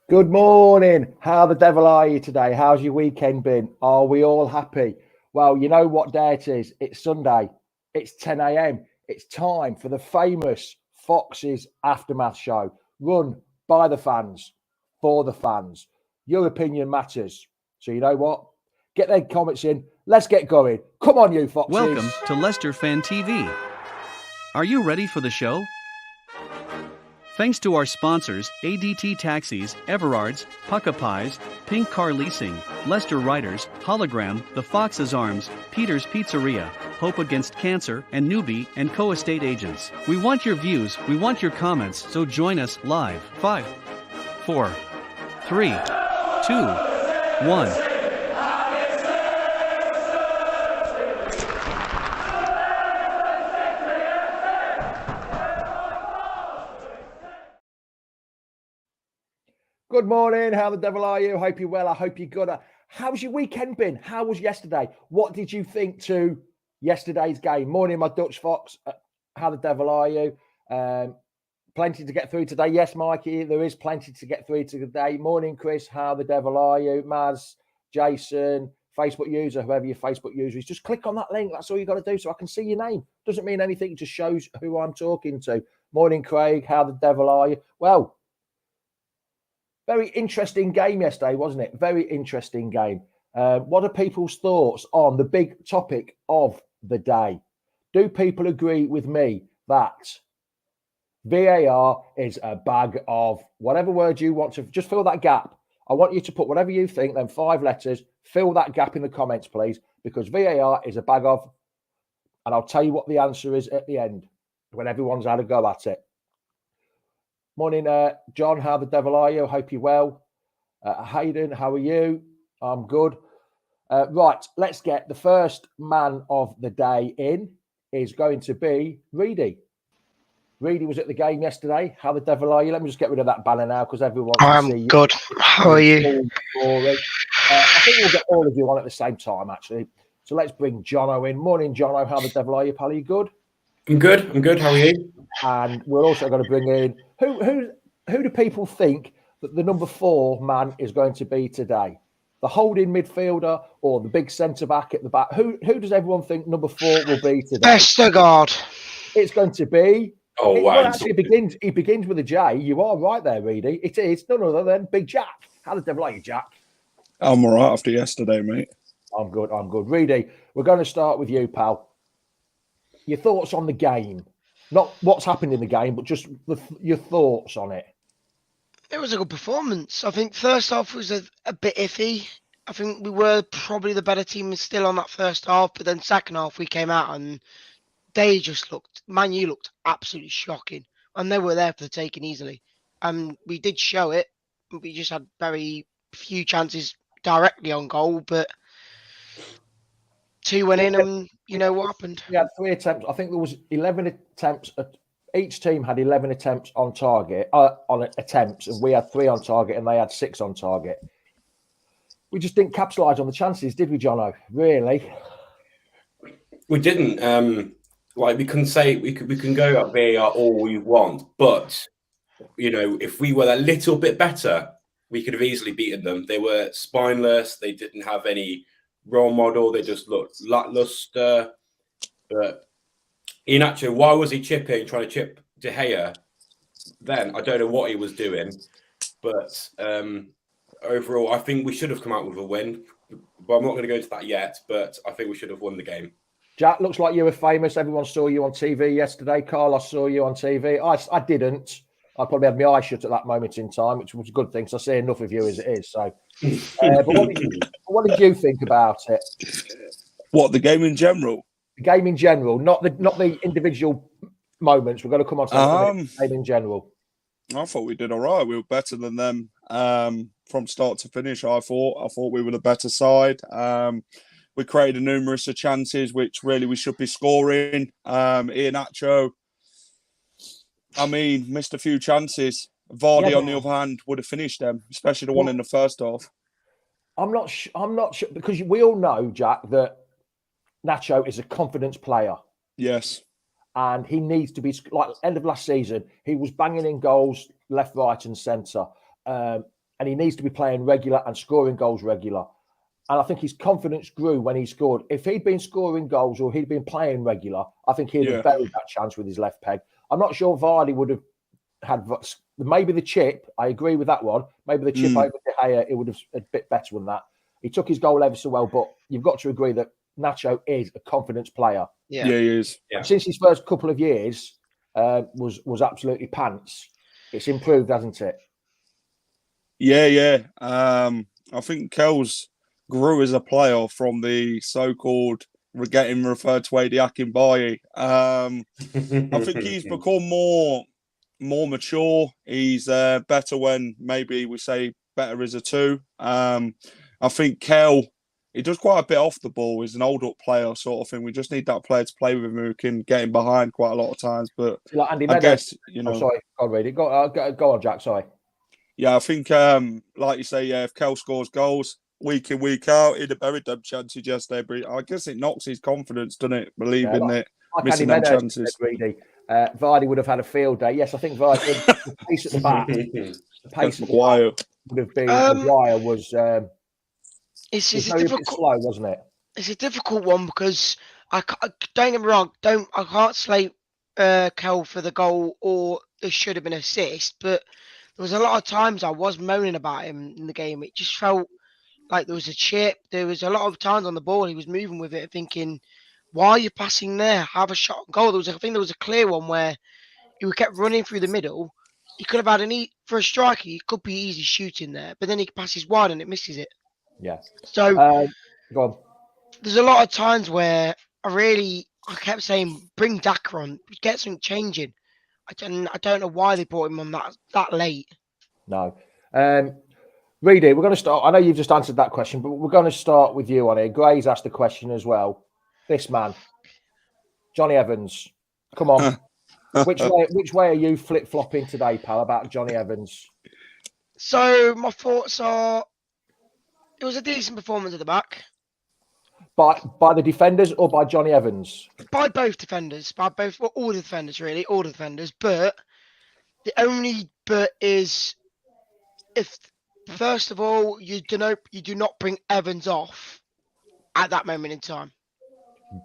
Good morning. How the devil are you today? How's your weekend been? Are we all happy? Well, you know what day it is. It's Sunday. It's 10 a.m. It's time for the famous Foxes Aftermath show, run by the fans, for the fans. Your opinion matters. So you know what? Get their comments in. Let's get going. Come on, you Foxes. Welcome to Leicester Fan TV. Are you ready for the show? Thanks to our sponsors, ADT Taxis, Everards, Pukka Pies, Pink Car Leasing, Leicester Riders, Hollogram, The Fox's Arms, Peter's Pizzeria, Hope Against Cancer, and Newby Co estate agents. We want your views, we want your comments, so join us live. 5, 4, 3, 2, 1. Good morning. How the devil are you? Hope you're well. I hope you're good. How's your weekend been? How was yesterday? What did you think to yesterday's game? Morning, my Dutch Fox. How the devil are you? Plenty to get through today. Yes, Mikey, there is plenty to get through today. Morning, Chris. How the devil are you? Maz, Jason, Facebook user, whoever your Facebook user is, just click on that link. That's all you got to do so I can see your name. Doesn't mean anything. It just shows who I'm talking to. Morning, Craig. How the devil are you? Well, very interesting game yesterday, wasn't it? Very interesting game. What are people's thoughts on the big topic of the day? Do people agree with me that VAR is a bag of whatever word you want to just fill that gap? I want you to put whatever you think, then 5 letters, fill that gap in the comments, please, because VAR is a bag of, and I'll tell you what the answer is at the end when everyone's had a go at it. Morning, John. How the devil are you? Hope you're well. Hayden, how are you? I'm good. Right, let's get the first man of the day in. Is going to be Reedy. Reedy was at the game yesterday. How the devil are you? Let me just get rid of that banner now because everyone wants to see you. I'm good. How are you? I think we'll get all of you on at the same time, actually. So let's bring Jono in. Morning, Jono. How the devil are you, pal? Are you good? I'm good. How are you? And we're also going to bring in who do people think that the number 4 man is going to be today? The holding midfielder or the big centre back at the back? Who does everyone think number 4 will be today? Vestergaard. It's going to be. Oh wow! Well, actually, he begins with a J. You are right there, Reedy. It is none other than Big Jack. How the devil are you, Jack? I'm all right after yesterday, mate. I'm good. Reedy, we're going to start with you, pal. Your thoughts on the game. Not what's happened in the game, but just your thoughts on it. It was a good performance. I think first half was a bit iffy. I think we were probably the better team still on that first half, but then second half we came out and they just Man U looked absolutely shocking. And they were there for the taking easily. And we did show it. We just had very few chances directly on goal, but 2 went in and you know what happened. We had 3 attempts. I think there was 11 attempts. Each team had 11 attempts on target, attempts, and we had 3 on target and they had 6 on target. We just didn't capitalise on the chances, did we, Jono? Really? We didn't. We can say we can go at VAR all we want, but you know, if we were a little bit better, we could have easily beaten them. They were spineless. They didn't have any role model. They just looked lackluster. But Iheanacho, why was he chipping, trying to chip De Gea? Then I don't know what he was doing, but overall, I think we should have come out with a win. But I'm not going to go into that yet. But I think we should have won the game. Jack, looks like you were famous. Everyone saw you on TV yesterday. Carl, I saw you on TV. I didn't. I probably had my eyes shut at that moment in time, which was a good thing because I see enough of you as it is. So, but what did you think about it? What, the game in general? The game in general, not the individual moments. We're going to come on to the game in general. I thought we did all right. We were better than them from start to finish. I thought we were the better side. We created numerous of chances, which really we should be scoring. Iheanacho, missed a few chances. Vardy, on the other hand, would have finished them, especially the one in the first half. I'm not sure because we all know, Jack, that Nacho is a confidence player. Yes. And he needs to be, like end of last season, he was banging in goals left, right and centre. and he needs to be playing regular and scoring goals regular. And I think his confidence grew when he scored. If he'd been scoring goals or he'd been playing regular, I think he'd have buried that chance with his left peg. I'm not sure Vardy would have had maybe the chip. I agree with that one. Maybe the chip over De Gea, it would have a bit better than that. He took his goal ever so well, but you've got to agree that Nacho is a confidence player. Yeah, he is. Yeah. Since his first couple of years was absolutely pants. It's improved, hasn't it? Yeah. I think Kel's grew as a player from the so-called getting referred to Adi Akinbaye. I think he's become more mature. He's better when maybe we say better as a two. I think Kel, he does quite a bit off the ball. He's an old-up player sort of thing. We just need that player to play with him who can get him behind quite a lot of times. But like Andy I guess, sorry, go on, read it. Go on, Jack, sorry. Yeah, I think, like you say, if Kel scores goals week in, week out, he'd have buried them chances yesterday. But I guess it knocks his confidence, doesn't it? Believing that missing them chances. Vardy would have had a field day. Yes, I think Vardy, the pace at the back, the pace at the back would have been. Maguire was. It's a difficult. Slow, wasn't it? It's a difficult one because don't get me wrong. I can't slate Kel for the goal or there should have been an assist, but there was a lot of times I was moaning about him in the game. It just felt like there was a chip. There was a lot of times on the ball he was moving with it, thinking, "Why are you passing there? Have a shot on goal." I think there was a clear one where he kept running through the middle. He could have had for a striker. He could be easy shooting there, but then he passes wide and it misses it. Yeah. So go on. There's a lot of times where I kept saying, "Bring Daka on, get something changing." I don't know why they brought him on that late. No. Reedy, we're going to start. I know you've just answered that question, but we're going to start with you on here. Gray's asked a question as well. This man, Johnny Evans. Come on. Which way are you flip-flopping today, pal, about Johnny Evans? So my thoughts are, it was a decent performance at the back. By the defenders or by Johnny Evans? By both defenders. All the defenders, really. All the defenders. But the only but is if, first of all, you do not bring Evans off at that moment in time.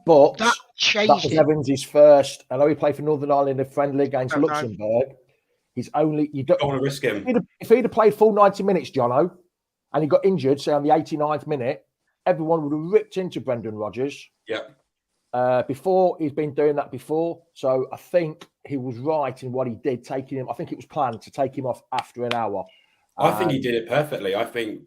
But that was Evans' first. I know he played for Northern Ireland in a friendly against Luxembourg. He's only... You don't want to risk him. If he'd have played full 90 minutes, Jono, and he got injured, say on the 89th minute, everyone would have ripped into Brendan Rodgers. Yeah. Before, he's been doing that before. So I think he was right in what he did, taking him. I think it was planned to take him off after an hour. I think he did it perfectly. I think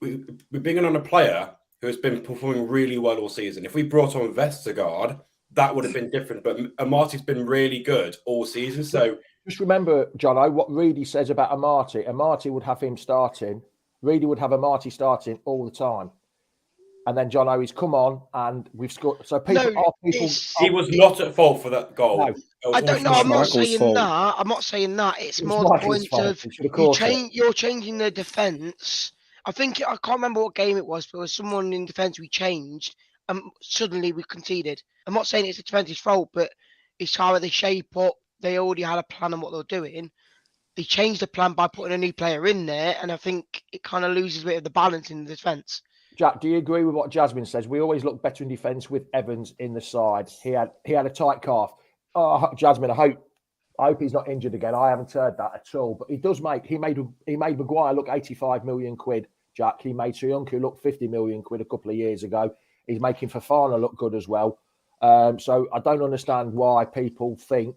we're bringing on a player who has been performing really well all season. If we brought on Vestergaard, that would have been different. But Amarty's been really good all season. So just remember, Jono, what Reedy says about Amarty. Amarty would have him starting. Reedy would have Amarty starting all the time. And then Jono, he's come on and we've scored. So he was not at fault for that goal. No. I don't know. I'm not saying that. It's more the point of you're changing the defence. I can't remember what game it was, but there was someone in defence we changed and suddenly we conceded. I'm not saying it's the defence's fault, but it's how they shape up. They already had a plan on what they were doing. They changed the plan by putting a new player in there, and I think it kind of loses a bit of the balance in the defence. Jack, do you agree with what Jasmine says? We always look better in defence with Evans in the side. He had a tight calf. Oh, Jasmine, I hope he's not injured again. I haven't heard that at all. But he made Maguire look 85 million quid, Jack. He made Soyuncu look 50 million quid a couple of years ago. He's making Fofana look good as well. So I don't understand why people think,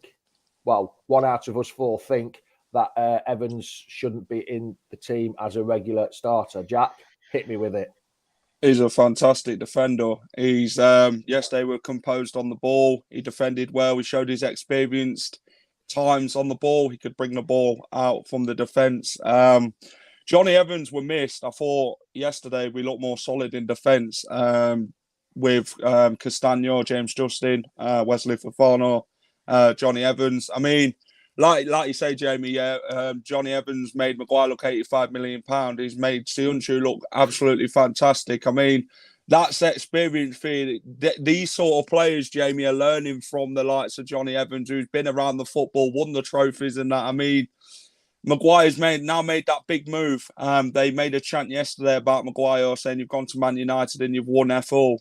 well, 1 out of us 4 think that Evans shouldn't be in the team as a regular starter. Jack, hit me with it. He's a fantastic defender. He's yesterday we were composed on the ball. He defended well. He showed his experienced times on the ball. He could bring the ball out from the defence. Johnny Evans were missed. I thought yesterday we looked more solid in defence with Castagno, James Justin, Wesley Fofana, Johnny Evans. I mean, like you say, Jamie, Johnny Evans made Maguire look £85 million. He's made Soyuncu look absolutely fantastic. I mean, that's experience for these sort of players, Jamie, are learning from the likes of Johnny Evans, who's been around the football, won the trophies and that. I mean, Maguire's now made that big move. They made a chant yesterday about Maguire saying you've gone to Man United and you've won FO.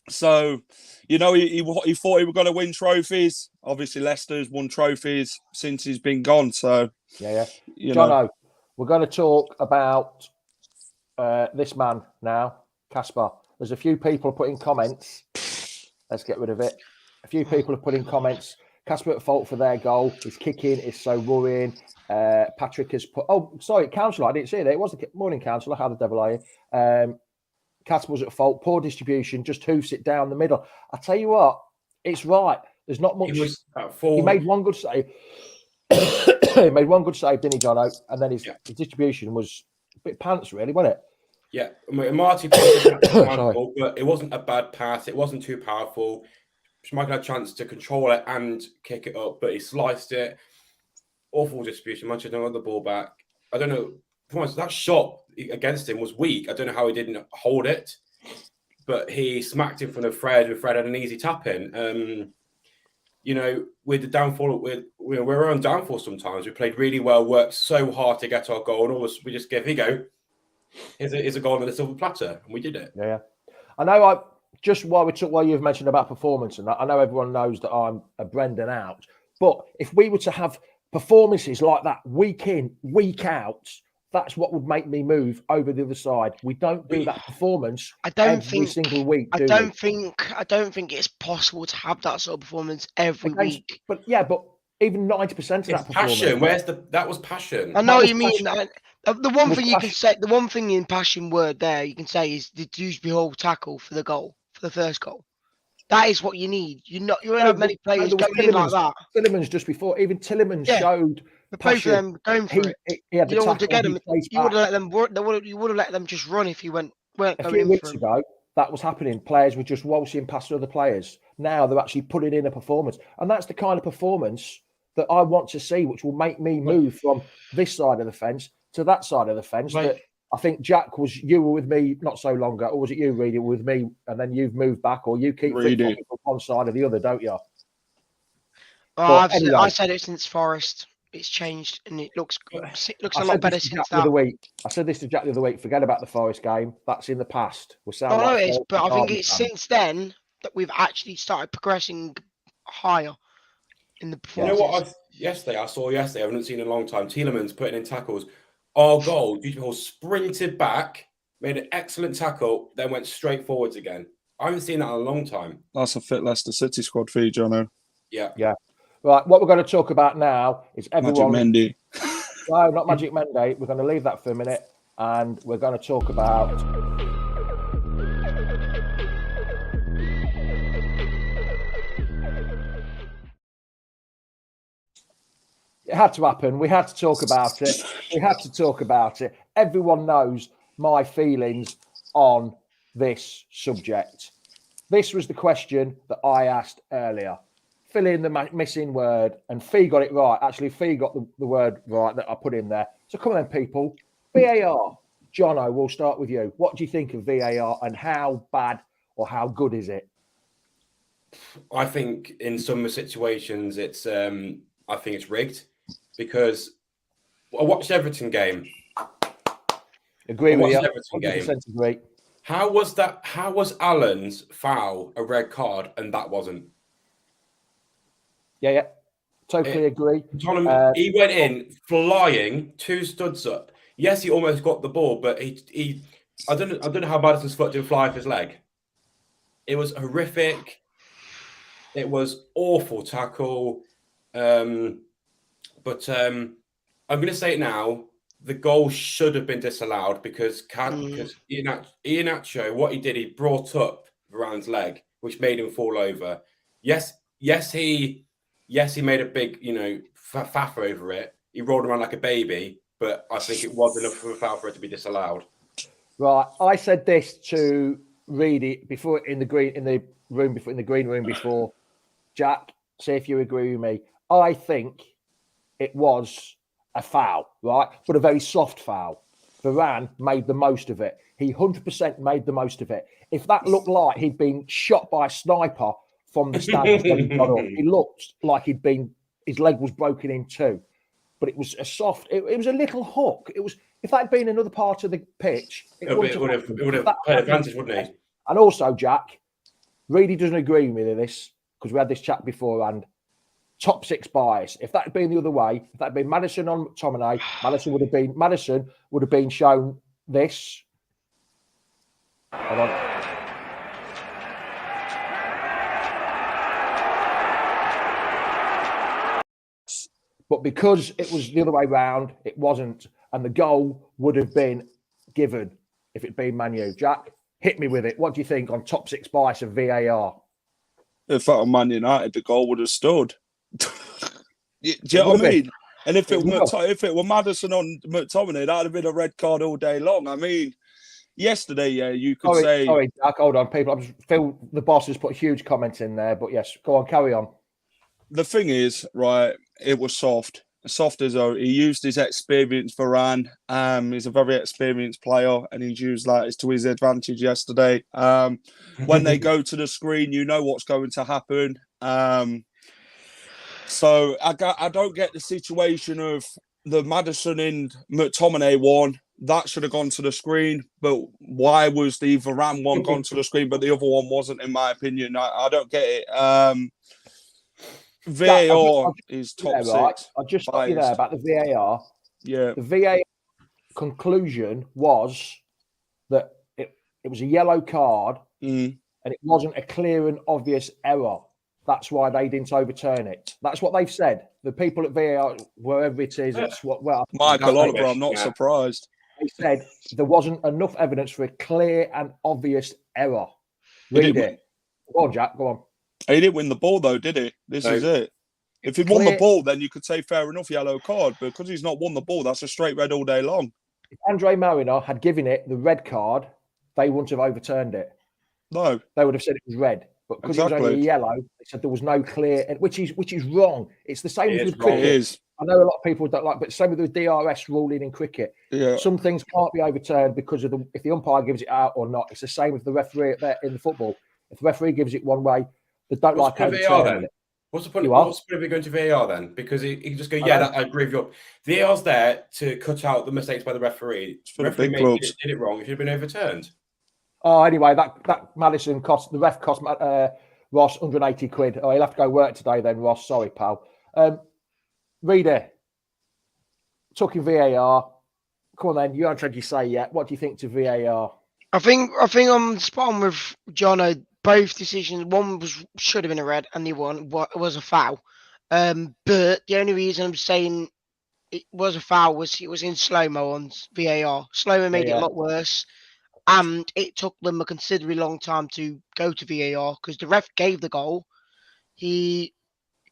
So, he thought he was going to win trophies. Obviously, Leicester's won trophies since he's been gone. So, yeah. Jono, we're going to talk about this man now, Casper. There's a few people putting comments. Let's get rid of it. A few people have put in comments. Casper at fault for their goal. His kicking is so worrying. Patrick has put... Oh, sorry, Councillor. I didn't see that. It was the morning, Councillor. How the devil are you? Casper was at fault. Poor distribution. Just hoofs it down the middle. I tell you what, it's right. There's not much... He made one good save. He made one good save, didn't he, Jono? And then his distribution was a bit pants, really, wasn't it? Yeah. Marty but it wasn't a bad pass. It wasn't too powerful. Schmeichel had a chance to control it and kick it up, but he sliced it. Awful distribution. Manchester got the ball back. I don't know. That shot against him was weak. I don't know how he didn't hold it, but he smacked in front of Fred, and Fred had an easy tap in. With the downfall, we're on downfall sometimes. We played really well, worked so hard to get our goal, and almost we just give, here you go. Here's a goal on a silver platter, and we did it. Yeah. I know just while you've mentioned about performance and that, I know everyone knows that I'm a Brendan out, but if we were to have performances like that week in, week out, that's what would make me move over the other side. We don't do that performance every single week. I don't think it's possible to have that sort of performance every week. But even 90% of that performance. Passion. That was passion. I know what you mean. The one thing you can say, the one thing in passion word there you can say is the Dewsbury Hall tackle for the goal, for the first goal. That is what you need. You don't have many players going in like that. Tillemans just before, even Tillemans showed the both of them going for it. He had you don't want to get them. You would have let them. You would have let them just run if you weren't going in for them. A few weeks ago, that was happening. Players were just waltzing past other players. Now they're actually putting in a performance, and that's the kind of performance that I want to see, which will make me move from this side of the fence to that side of the fence. Right. That I think, Jack, you were with me not so long ago, or was it you, Reedy, with me, and then you've moved back, or you keep from one side or the other, don't you? I said it since Forest. It's changed, and it looks a lot better since that. I said this to Jack the other week. Forget about the Forest game. That's in the past. But I think it's since then that we've actually started progressing higher in the performance. You know what? I saw yesterday. I haven't seen in a long time. Tielemans putting in tackles. Our goal, Dewsbury sprinted back, made an excellent tackle, then went straight forwards again. I haven't seen that in a long time. That's a fit Leicester City squad for you, Jono. Yeah. Right, what we're going to talk about now is everyone... Magic Mendy. No, not Magic Mendy. We're going to leave that for a minute, and we're going to talk about... It had to happen. We had to talk about it. Everyone knows my feelings on this subject. This was the question that I asked earlier. Fill in the missing word, and Fee got it right. Actually, Fee got the word right that I put in there. So come on then, people. VAR. Jono, we'll start with you. What do you think of VAR, and how bad or how good is it? I think in some situations it's rigged, because I watched the Everton game. Agree with you. 100% agree. How was Allen's foul a red card and that wasn't? Yeah. Totally agree. He went in flying, two studs up. Yes, he almost got the ball, but he I don't know how Madison's foot didn't fly off his leg. It was horrific. It was awful tackle. But I'm going to say it now. The goal should have been disallowed because Iheanacho, what he did, he brought up Varane's leg, which made him fall over. Yes, he made a big, faff over it. He rolled around like a baby, but I think it was enough of a foul for it to be disallowed. Right. I said this to Reedy before in the green room before. Jack, see if you agree with me. I think it was a foul, right? But a very soft foul. Varane made the most of it. He 100% made the most of it. If that looked like he'd been shot by a sniper from the stands when he got up, he looked like his leg was broken in two. but it was a soft. It was a little hook. It was. If that had been another part of the pitch, It would have played advantage, wouldn't he? And also, Jack, Reedy doesn't agree with me with this because we had this chat beforehand. Top 6 bias. If that had been the other way, if that had been Maddison on McTominay, Maddison would have been shown this. Hold on. But because it was the other way round, it wasn't, and the goal would have been given if it'd been Man U. Jack, hit me with it. What do you think on top 6 bias of VAR? If that were Man United, the goal would have stood. Do you know what I mean? And if it were Maddison on McTominay, that'd have been a red card all day long. I mean, yesterday, you could say. Sorry, Jack, hold on, people. I just feel the boss has put a huge comment in there, but yes, go on, carry on. The thing is, right, it was soft. Soft as though he used his experience, Varane. He's a very experienced player, and he's used that to his advantage yesterday. When they go to the screen, you know what's going to happen. So I don't get the situation of the Maddison and McTominay one. That should have gone to the screen, but why was the Varane one gone to the screen, but the other one wasn't, in my opinion? I don't get it. VAR is top 6. Right. I'll just stop you there about the VAR. Yeah. The VAR conclusion was that it was a yellow card and it wasn't a clear and obvious error. That's why they didn't overturn it. That's what they've said. The people at VAR, wherever it is, it's what. Well, Michael Hollogram, I'm not surprised. They said there wasn't enough evidence for a clear and obvious error. Read it. Go on, Jack. Go on. He didn't win the ball, though, did he? This is it. If he won the ball, then you could say fair enough, yellow card. But because he's not won the ball, that's a straight red all day long. If Andre Mariner had given it the red card, they wouldn't have overturned it. No. They would have said it was red. But because it was only a yellow, they said there was no clear, which is wrong. It's the same as with cricket. It is. I know a lot of people don't like, but same with the DRS ruling in cricket. Yeah. Some things can't be overturned because of if the umpire gives it out or not. It's the same with the referee in the football. If the referee gives it one way, they don't like overturning it. What's the point of it going to VAR then? Because he can just go, I agree with you. VAR's there to cut out the mistakes by the referee. The referee did it wrong. It should have been overturned. Oh, anyway, that Maddison cost the ref cost Ross 180 quid. Oh, he'll have to go work today then, Ross. Sorry, pal. Reader, talking VAR. Come on then, you haven't tried to say yet. What do you think to VAR? I think I'm spot on with Jono. Both decisions, one should have been a red, and the other one was a foul. But the only reason I'm saying it was a foul was it was in slow-mo on VAR. Slow-mo made it a lot worse, and it took them a considerably long time to go to VAR because the ref gave the goal. He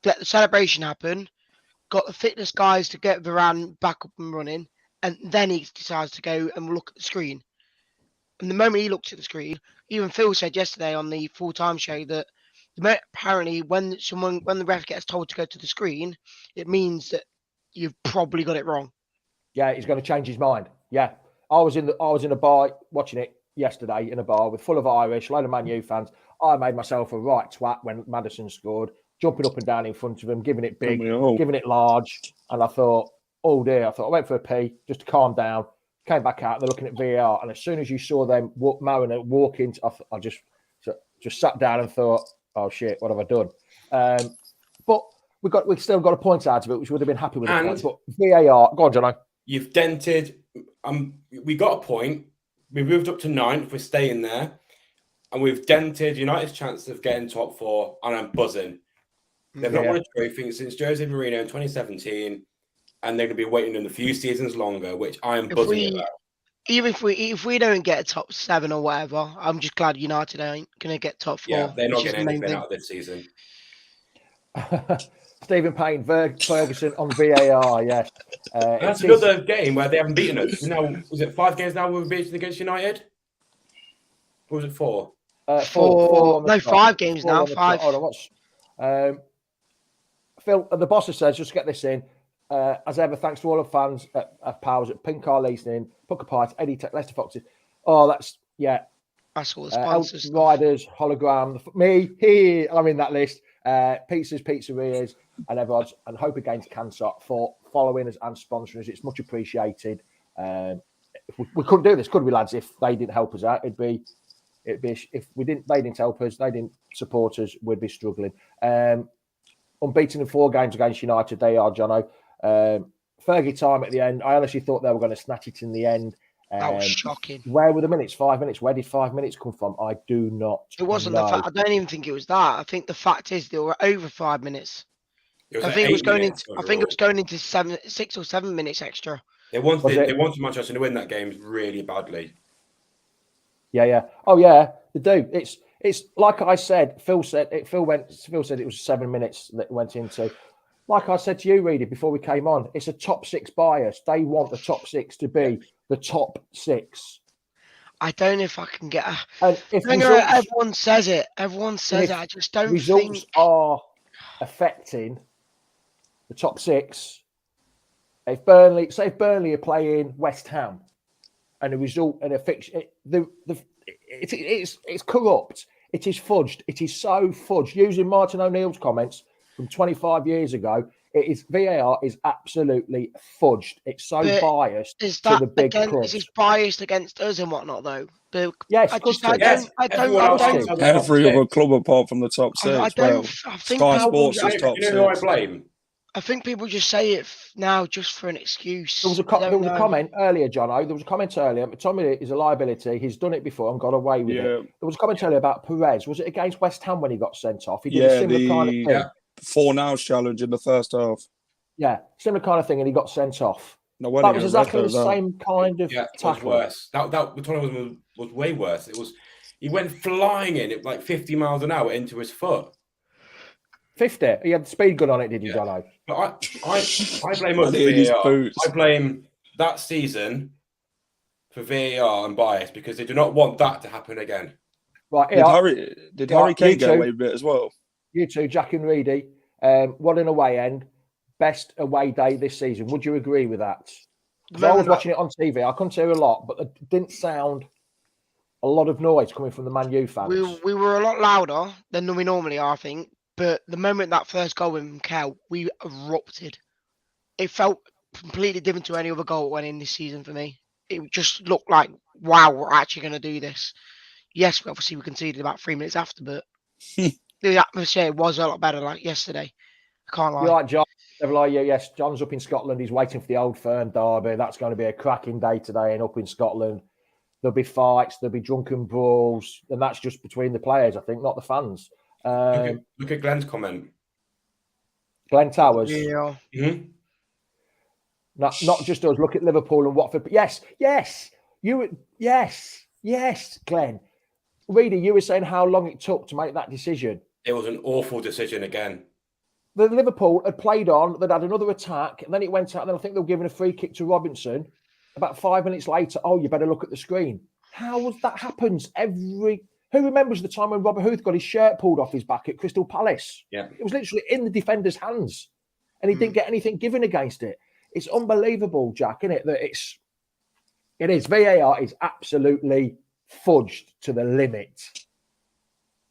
let the celebration happen, got the fitness guys to get Varane back up and running, and then he decides to go and look at the screen. And the moment he looked at the screen, even Phil said yesterday on the full-time show that apparently when the ref gets told to go to the screen, it means that you've probably got it wrong. Yeah, he's going to change his mind. Yeah, I was in a bar watching it yesterday in a bar full of Irish, a load of Man U fans. I made myself a right twat when Maddison scored, jumping up and down in front of him, giving it big, giving it large, and I thought, oh dear! I went for a pee just to calm down. Came back out, they're looking at VAR, and as soon as you saw them Mariner walk into, I just sat down and thought, "Oh shit, what have I done?" But we still got a point out of it, which would have been happy with the point. But VAR, go on, Jono. You've dented. We got a point. We moved up to 9th. We're staying there, and we've dented United's chance of getting top 4. And I'm buzzing. They've not won a trophy since Jose Mourinho in 2017. And they're going to be waiting in a few seasons longer, which I'm buzzing about. Even if we don't get a top 7 or whatever, I'm just glad United ain't going to get top 4. Yeah, they're not getting anything out of this season. Stephen Payne, Ferguson on VAR, yes. That's another game where they haven't beaten us. Now, was it 5 games now we've beaten against United? Or was it 4? 4. No, 5 games now. 5. Hold on, what's Phil? The boss says, just get this in. As ever, thanks to all the fans of Powers at Car Leasing, Pukka Pies, ADT Taxis, Leicester Foxes. Oh, that's all the sponsors. Riders, Hollogram, me, here, I'm in that list. Pizzas, Pizzerias, and Everards, and hope against cancer for following us and sponsoring us. It's much appreciated. We couldn't do this, could we, lads? If they didn't help us out, it'd be if they didn't help us, they didn't support us, we'd be struggling. Unbeaten in 4 games against United, they are, Jono. Fergie time at the end. I honestly thought they were going to snatch it in the end. That was shocking. Where were the minutes? 5 minutes. Where did 5 minutes come from? I do not. It wasn't know. the fact. I don't even think it was that. I think the fact is they were over 5 minutes. It I think it was going into 6 or 7 minutes extra. They wanted Manchester to win that game really badly. Yeah. Oh yeah, they do. It's like I said. Phil said it was 7 minutes that went into. Like I said to you, Reedy, before we came on, it's a top 6 bias. They want the top 6 to be the top 6. I don't know if I can get everyone says it. Everyone says it. I just don't results think are affecting the top 6. If Burnley are playing West Ham, and a result and a fixture, it's corrupt. It is fudged. It is so fudged. Using Martin O'Neill's comments from 25 years ago, VAR is absolutely fudged. It's so biased to the big clubs. Is it biased against us and whatnot though? Yes, every other club apart from the top 6. I think Sky Sports is top 6. You know who I blame? I think people just say it now just for an excuse. There was a comment earlier, Jono. There was a comment earlier. Tommy is a liability. He's done it before and got away with it. There was a comment earlier about Perez. Was it against West Ham when he got sent off? He did a similar kind of thing. 4 nows challenge in the first half. Yeah, similar kind of thing, and he got sent off. That was exactly the same kind of tackle. Worse. That was way worse. He went flying in at like 50 miles an hour into his foot. 50. He had the speed gun on it, did he, Jono? But I blame us for VAR. I blame that season for VAR and bias because they do not want that to happen again. Right. Did Harry Kane get away with it as well? You two, Jack and Reedy. What an away end. Best away day this season. Would you agree with that? Because I was watching it on TV. I couldn't hear a lot, but it didn't sound a lot of noise coming from the Man U fans. We were a lot louder than we normally are, I think. But the moment that first goal went from Cal, we erupted. It felt completely different to any other goal that went in this season for me. It just looked like, wow, we're actually going to do this. Yes, obviously we conceded about 3 minutes after, but the atmosphere was a lot better like yesterday. I can't lie. You're like John. Never lie, yes, John's up in Scotland. He's waiting for the Old Firm derby. That's going to be a cracking day today and up in Scotland. There'll be fights, there'll be drunken brawls, and that's just between the players, I think, not the fans. Look at Glenn's comment. Glenn Towers. Yeah. Mm-hmm. Not just us. Look at Liverpool and Watford. Yes, Glenn. Reedy, you were saying how long it took to make that decision. It was an awful decision again. The Liverpool had played on, they'd had another attack, and then it went out, and then I think they were given a free kick to Robinson. About 5 minutes later, you better look at the screen. How was that happens Who remembers the time when Robert Huth got his shirt pulled off his back at Crystal Palace? Yeah. It was literally in the defender's hands, and he didn't get anything given against it. It's unbelievable, Jack, isn't it? That it is. VAR is absolutely fudged to the limit.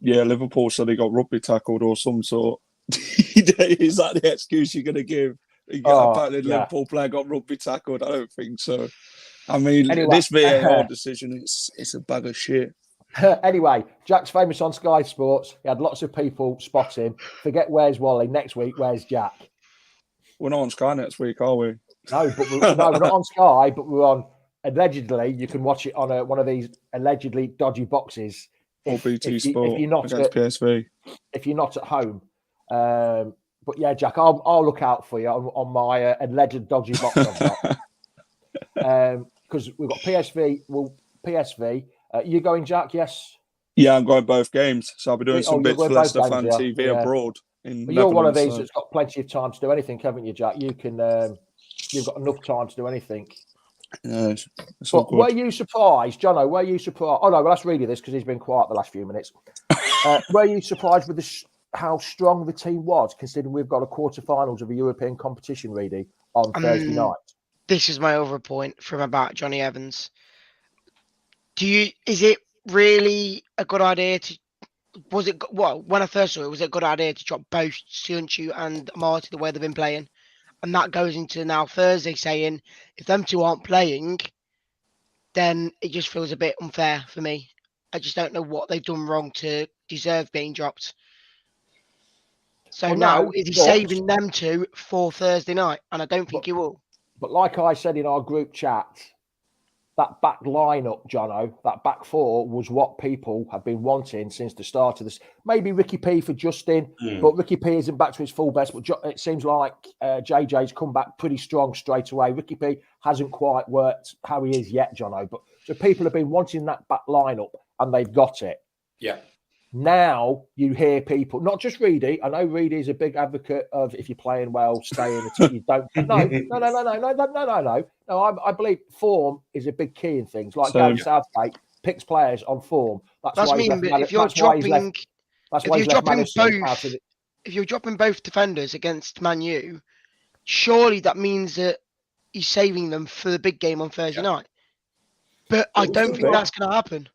Yeah, Liverpool said he got rugby tackled or some sort. Is that the excuse you're going to give? Apparently, Liverpool player got rugby tackled. I don't think so. I mean, this VAR decision, it's a bag of shit. Anyway, Jack's famous on Sky Sports. He had lots of people spot him. Forget where's Wally. Next week, where's Jack? We're not on Sky next week, are we? No, but we're not on Sky, but we're on, allegedly, you can watch it on one of these allegedly dodgy boxes. Or BT Sport if you're not against PSV. If you're not at home. But yeah, Jack, I'll look out for you on my alleged dodgy box because we've got PSV. Well, PSV. You going, Jack? Yes. Yeah, I'm going both games. So I'll be doing some bits for Leicester Fan TV abroad. You're one of these that's got plenty of time to do anything, haven't you, Jack? You can. You've got enough time to do anything. Yeah, but were you surprised, Jono? Were you surprised? Oh no, well, let's read this because he's been quiet the last few minutes. Were you surprised with how strong the team was, considering we've got a quarterfinals of a European competition, Reedy, on Thursday night? This is my other point from about Johnny Evans. Is it really a good idea to? When I first saw it, was it a good idea to drop both Sionchu and Marty the way they've been playing? And that goes into now Thursday saying, if them two aren't playing, then it just feels a bit unfair for me. I just don't know what they've done wrong to deserve being dropped. So Well, now, no, is he but- saving them two for Thursday night? And I don't think he will. But like I said in our group chat, that back lineup, Jono, that back four was what people have been wanting since the start of this. Maybe Ricky P for Justin, but Ricky P isn't back to his full best. But it seems like JJ's come back pretty strong straight away. Ricky P hasn't quite worked how he is yet, Jono. But so people have been wanting that back lineup, and they've got it. Yeah. Now you hear people, not just Reedy. I know Reedy is a big advocate of if you're playing well, stay in until you don't. No. I believe form is a big key in things. Like Gary Southgate picks players on form. That's why mean, but if you're dropping, if you're dropping both defenders against Man U, surely that means that he's saving them for the big game on Thursday night. But I don't think that's going to happen.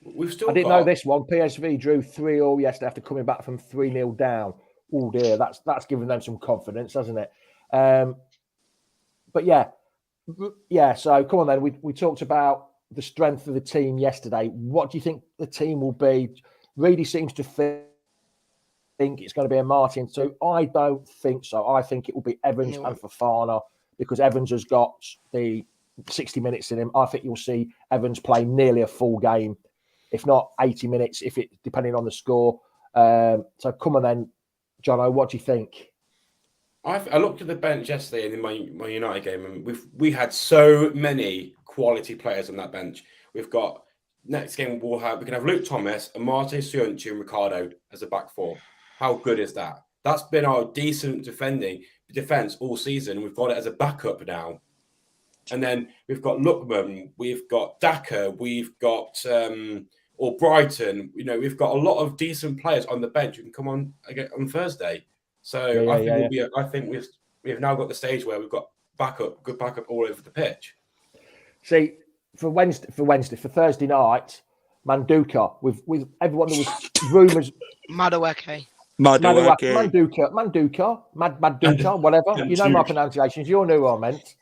I didn't know this one. PSV drew 3-3 yesterday after coming back from 3-0 down. Oh dear, that's given them some confidence, hasn't it? But yeah. So come on then. We talked about the strength of the team yesterday. What do you think the team will be? Reedy seems to think it's going to be a Martin. So I don't think so. I think it will be Evans and Fofana because Evans has got the 60 minutes in him. I think you'll see Evans play nearly a full game. If not 80 minutes, depending on the score. So come on then, Jono, what do you think? I looked at the bench yesterday in my United game, and we had so many quality players on that bench. We've got next game we can have Luke Thomas, Amate Suyuncu, and Ricardo as a back four. How good is that? That's been our decent defense all season. We've got it as a backup now. And then we've got Lookman, we've got Daka, we've got or Brighton. You know, we've got a lot of decent players on the bench who can come on again on Thursday. So I think we've now got the stage where we've got good backup all over the pitch. See, for Thursday night, Manduka with everyone there was rumours. Madueke, whatever. You know my pronunciations. You all knew what I meant.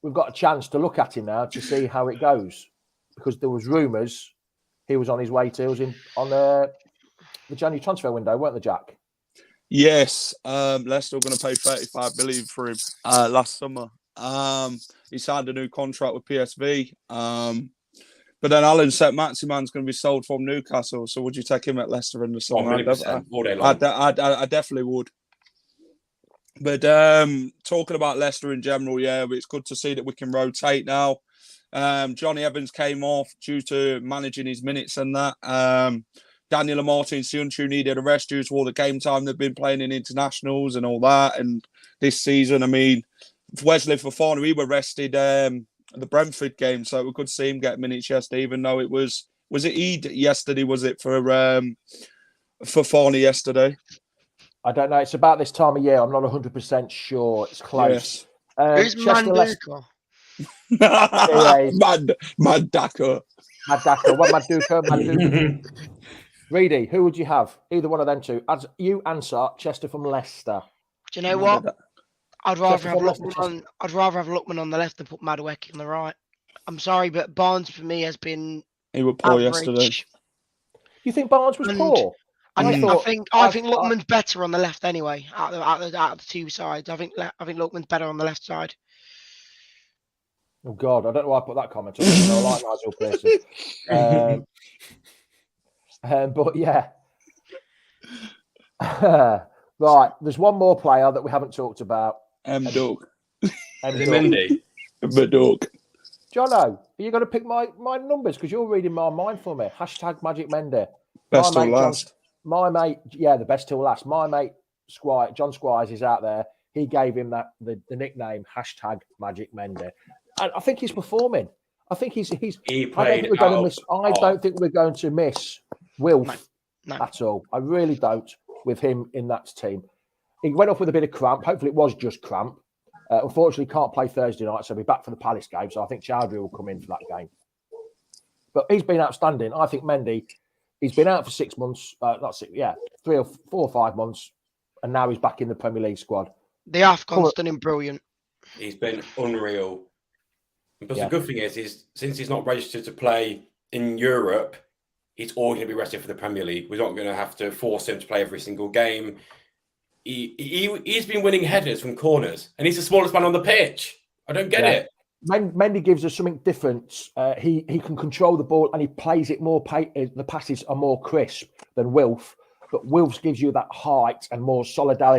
We've got a chance to look at him now to see how it goes because there was rumours he was on his way to. He was on the January transfer window, weren't they, Jack? Yes, Leicester were going to pay 35 million for him last summer. He signed a new contract with PSV. But then Alan said Maximan's going to be sold from Newcastle. So would you take him at Leicester in the summer? I definitely would. But talking about Leicester in general, it's good to see that we can rotate now. Johnny Evans came off due to managing his minutes and that. Daniel Amate and Suyuncu needed a rest due to all the game time they've been playing in internationals and all that. And this season, I mean, Wesley Fofana, we were rested at the Brentford game, so we could see him get minutes yesterday, even though it was it Eid yesterday, was it, for Fofana yesterday? I don't know. It's about this time of year. I'm not 100% sure. It's close. Yes. Who's Manduka? Madaka. What Maduka? Reedy, who would you have? Either one of them two. As you answer, Chester from Leicester. Do you know what? I'd rather have Lookman on the left than put Madueke on the right. I'm sorry, but Barnes for me has been. He was poor average. yesterday. You think Barnes was poor? I think Lookman's better on the left anyway. Out of the two sides, I think Lookman's better on the left side. Oh God, I don't know why I put that comment on. I like Nigel Pearson. But yeah. Right, there's one more player that we haven't talked about. Dog. Mendy. Dog. Jono, are you going to pick my numbers? Because you're reading my mind for me. # Magic Mendy. Best till last. My mate, the best till last. My mate, John Squires, is out there. He gave him the nickname # Magic Mendy. And I think he's performing. I think he's. I don't think we're going to miss Wilf at all. I really don't with him in that team. He went off with a bit of cramp. Hopefully it was just cramp. Unfortunately, can't play Thursday night, so he'll be back for the Palace game. So I think Chowdhury will come in for that game. But he's been outstanding. I think Mendy, he's been out for 6 months. 3 or 4 or 5 months, and now he's back in the Premier League squad. The AFCON's done him brilliant. He's been unreal. But Yeah. the good thing is since he's not registered to play in Europe, he's always going to be rested for the Premier League. We're not going to have to force him to play every single game. He's been winning headers from corners, and he's the smallest man on the pitch. I don't get it. Mendy gives us something different. He can control the ball, and he plays it more. The passes are more crisp than Wilf, but Wilf gives you that height and more solidity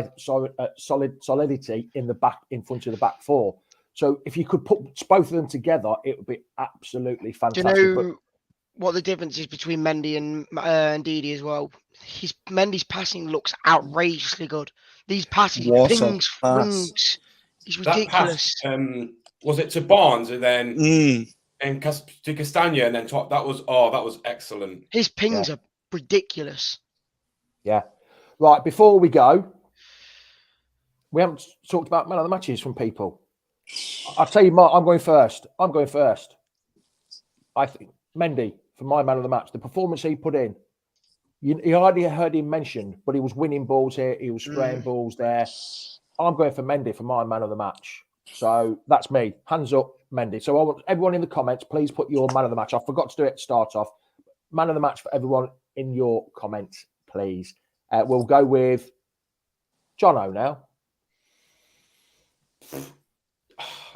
in the back, in front of the back four. So if you could put both of them together, it would be absolutely fantastic. Do you know what the difference is between Mendy and Ndidi as well? Mendy's passing looks outrageously good. These passes, pings, wings, he's ridiculous. That pass, was it to Barnes and then to Castagna and then to, that was excellent. His pings are ridiculous. Yeah. Right, before we go, we haven't talked about man of the matches from people. I'll tell you, Mark, I'm going first. I think Mendy for my man of the match. The performance he put in, you hardly heard him mentioned, but he was winning balls here. He was spraying balls there. I'm going for Mendy for my man of the match. So that's me. Hands up, Mendy. So I want everyone in the comments, please put your man of the match. I forgot to do it at start off. Man of the match for everyone in your comments, please. We'll go with Jono now.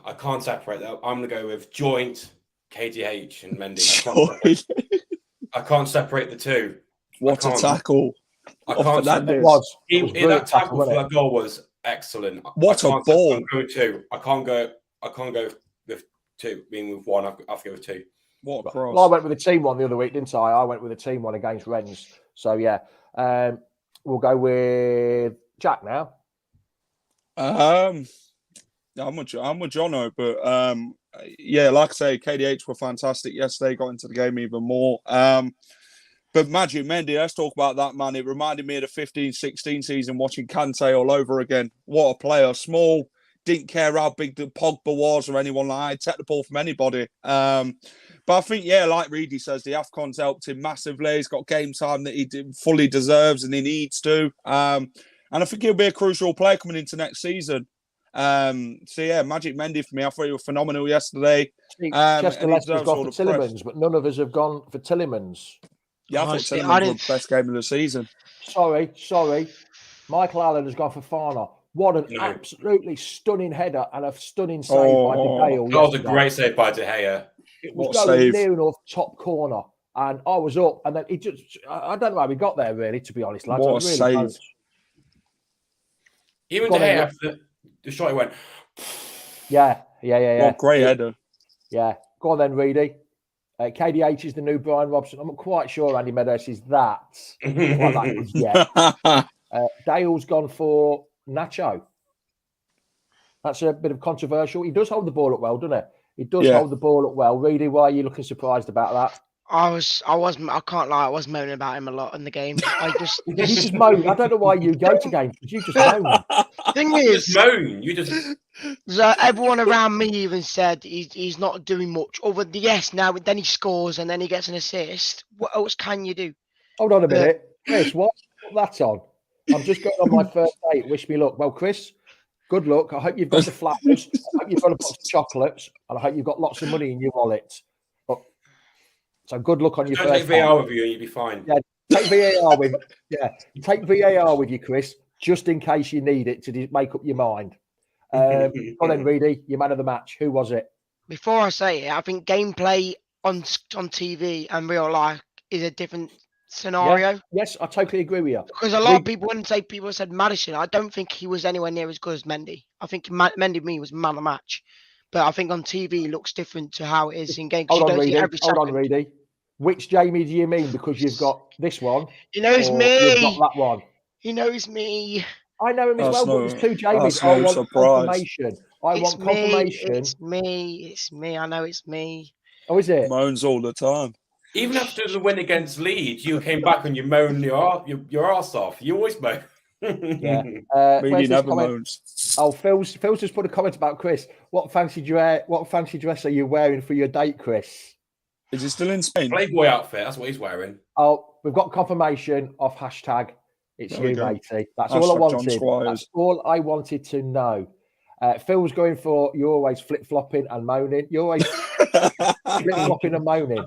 I can't separate that. I'm going to go with joint, KDH and Mendy. I can't separate the two. What a tackle. I can't. That tackle for that goal was excellent. What a ball. I'm going two. I can't go with two. Being with one, I have to go with two. What a cross. Well, I went with a team one the other week, didn't I? I went with a team one against Rennes. So, yeah. We'll go with Jack now. I'm with Jono, but yeah, like I say, KDH were fantastic yesterday, got into the game even more. But Magic Mendy, let's talk about that, man. It reminded me of the 15-16 season watching Kante all over again. What a player. Small, didn't care how big the Pogba was or anyone like that. Take the ball from anybody. But I think, yeah, like Reedy says, the AFCON's helped him massively. He's got game time that he fully deserves and he needs to. And I think he'll be a crucial player coming into next season. So, yeah, Magic Mendy for me. I thought he was phenomenal yesterday. Chester Leicester's gone for Tillemans, but none of us have gone for Tillemans. Yeah, I thought Tillemans was the best game of the season. Sorry. Michael Allen has gone for Farner. What an absolutely stunning header and a stunning save by De Gea. That was a great save by De Gea. It was going near enough top corner. And I was up, and then he just, I don't know how we got there, really, to be honest, lads. What a save. Even De Gea, after the shot, he went. Yeah. What a great header. Yeah. Go on then, Reedy. KDH is the new Brian Robson. I'm not quite sure Andy Meadows is that. Dale's gone for Nacho. That's a bit of controversial. He does hold the ball up well, doesn't he? He does hold the ball up well. Reedy, why are you looking surprised about that? I can't lie, I was moaning about him a lot in the game. You just moan. I don't know why you go to games, but you just moan. Thing is, you just everyone around me even said he's not doing much. Over then he scores and then he gets an assist. What else can you do? Hold on a minute, Chris. What? That's on. I'm just going on my first date. Wish me luck. Well, Chris, good luck. I hope you've got the flowers. I hope you've got a box of chocolates, and I hope you've got lots of money in your wallet. So good luck on your first. Take VAR with you, and you'll be fine. Yeah, take VAR with. Yeah, take VAR with you, Chris, just in case you need it to make up your mind. Go on then, Reedy, your man of the match. Who was it? Before I say it, I think gameplay on TV and real life is a different scenario. Yeah. Yes, I totally agree with you. Because a lot of people, people said Maddison, I don't think he was anywhere near as good as Mendy. I think Mendy me was man of the match. But I think on TV it looks different to how it is in game. Hold on, Reedy. Which Jamie do you mean? Because you've got this one. He knows me. You've got that one. He knows me. I know him as well, but there's two Jamies. I want confirmation. I want confirmation. It's me. I know it's me. Oh, is it? Moans all the time. Even after the win against Leeds, you came back and you moaned your arse off. You always moan. Yeah. Really never moans. Oh, Phil's just put a comment about Chris. What fancy dress are you wearing for your date, Chris? Is he still in Spain? Playboy outfit. That's what he's wearing. Oh, we've got confirmation of hashtag It's There we you, go. matey. That's all I Hashtag John wanted. Squires. That's all I wanted to know. Phil's going for you're always flip-flopping and moaning. You're always flip-flopping and moaning.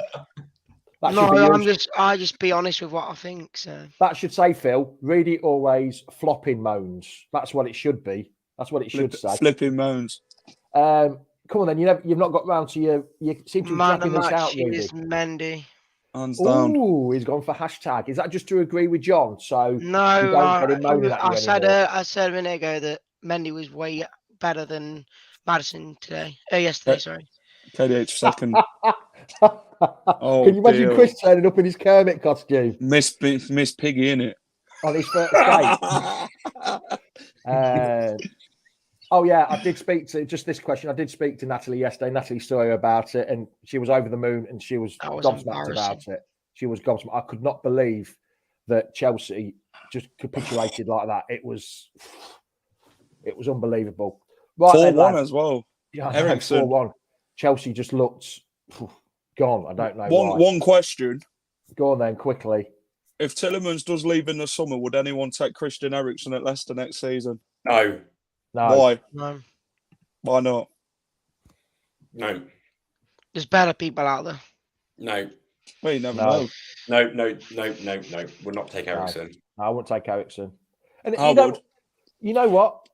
That should be yours. I just be honest with what I think. So That should say, Phil, Reedy always flopping moans. That's what it should be. That's what it should say. Flipping moans. Come on, then. You've not got round to your. You seem to be man of dropping the this out, match Reedy. is Mendy. Hands down. Oh, he's gone for hashtag. Is that just to agree with John? So No, you don't get him moaning at you I said anymore? I said a minute ago that Mendy was way better than Madison today. Yesterday, sorry. KDH second. Oh, Can you imagine dear. Chris turning up in his Kermit costume Miss Piggy in it. on his first day? Oh yeah, I did speak to just this question. I did speak to Natalie yesterday. Natalie saw her about it, and she was over the moon, and she was gobsmacked about it. She was gobsmacked. I could not believe that Chelsea just capitulated like that. It was unbelievable. Right, 4-1 as well. Yeah, Ericsson. 4-1. Chelsea just looked gone. I don't know why. One question. Go on then, quickly. If Tielemans does leave in the summer, would anyone take Christian Eriksen at Leicester next season? No. No. Why? No. Why not? No. There's better people out there. No. Well, you never No. know. No. We'll not take Ericsson. No, I wouldn't take Ericsson. And I would. You know what?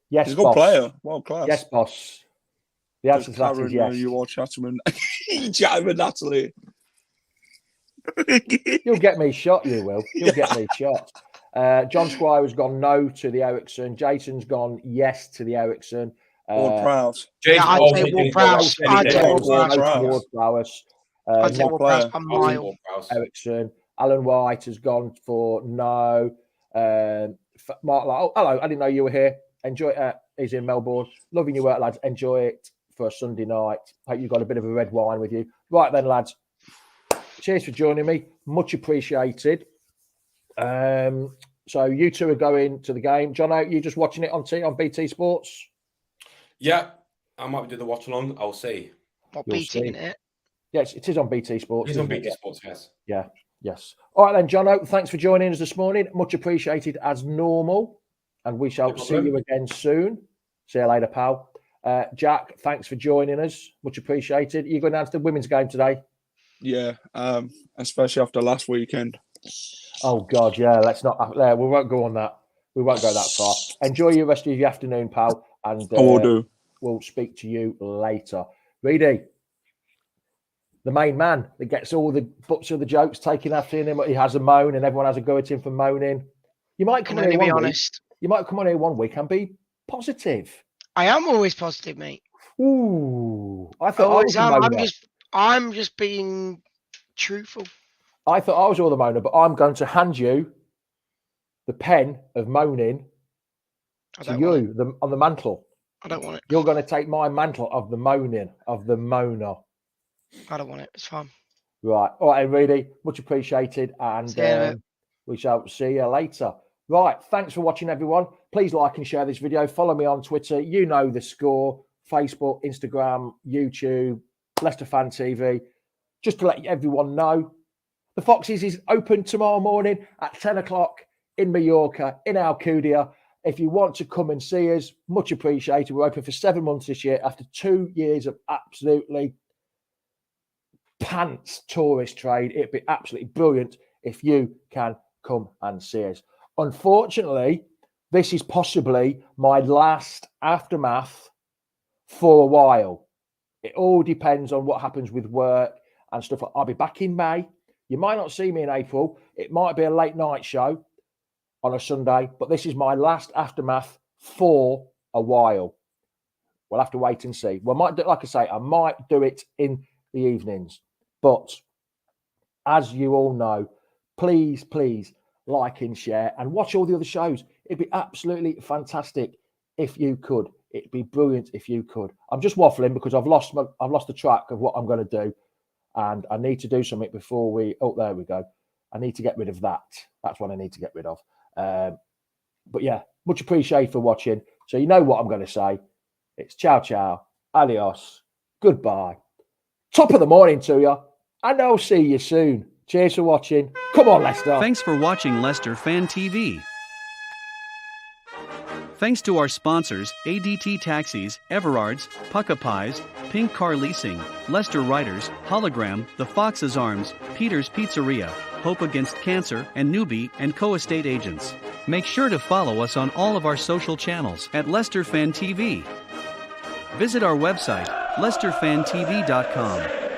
Yes, He's a good boss. player. World class. Yes, boss. The answer to that is yes. You are chatting with Natalie. You'll get me shot, you will. You'll get me shot. John Squire has gone no to the Ericsson. Jason's gone yes to the Ericsson. Ward-Prowse. I'd say Ward-Prowse. I'd take Ward-Prowse. I'd take Ward-Prowse a mile. Ericsson. Alan White has gone for no. Mark, oh, hello. I didn't know you were here. Enjoy. He's in Melbourne. Loving your work, lads. Enjoy it for a Sunday night. Hope you got a bit of a red wine with you. Right then, lads. Cheers for joining me. Much appreciated. So you two are going to the game. John, are you just watching it on BT Sports? Yeah, I might do the watch along. I'll see. What You'll BT see. in it? Yes, it is on BT Sports. It's on isn't it? BT Sports, yes. Yeah. Yes. All right then, Jono. Thanks for joining us this morning. Much appreciated as normal. And we shall see you again soon. See you later, pal. Jack, thanks for joining us. Much appreciated. You going down to the women's game today? Yeah, especially after last weekend. Oh God, yeah. Let's not. We won't go on that. We won't go that far. Enjoy your rest of your afternoon, pal. And I will do. We'll speak to you later. Reedy, the main man that gets all the butts of the jokes taken after him. He has a moan, and everyone has a go at him for moaning. You might come on here one week. You might come on here one week and be positive. I am always positive, mate. Ooh, I thought I was the moaner. I'm just being truthful. I thought I was all the moaner, but I'm going to hand you the pen of moaning to you on the mantle. I don't want it. You're going to take my mantle of the moaning, of the moaner. I don't want it. It's fine. Right. All right, Reedy. Much appreciated. And we shall see you later. Right. Thanks for watching, everyone. Please like and share this video. Follow me on Twitter. You know the score. Facebook, Instagram, YouTube, Leicester Fan TV. Just to let everyone know, the Foxes is open tomorrow morning at 10 o'clock in Mallorca, in Alcúdia. If you want to come and see us, much appreciated. We're open for 7 months this year after 2 years of absolutely pants tourist trade. It'd be absolutely brilliant if you can come and see us. Unfortunately, this is possibly my last aftermath for a while. It all depends on what happens with work and stuff. I'll be back in May. You might not see me in April. It might be a late night show on a Sunday, but this is my last aftermath for a while. We'll have to wait and see. Well, might do, like I say, I might do it in the evenings. But as you all know, please like and share and watch all the other shows. It'd be absolutely fantastic if you could. It'd be brilliant if you could. I'm just waffling because I've lost the track of what I'm going to do, and I need to do something before we. Oh, there we go. I need to get rid of that. That's what I need to get rid of. But yeah, much appreciated for watching. So you know what I'm going to say. It's ciao, adios, goodbye. Top of the morning to you, and I'll see you soon. Cheers for watching. Come on, Leicester. Thanks for watching Leicester Fan TV. Thanks to our sponsors, ADT Taxis, Everards, Pukka Pies, Pink Car Leasing, Leicester Riders, Hollogram, The Fox's Arms, Peter's Pizzeria, Hope Against Cancer, and Newby Co estate agents. Make sure to follow us on all of our social channels at Leicester Fan TV. Visit our website, leicesterfantv.com.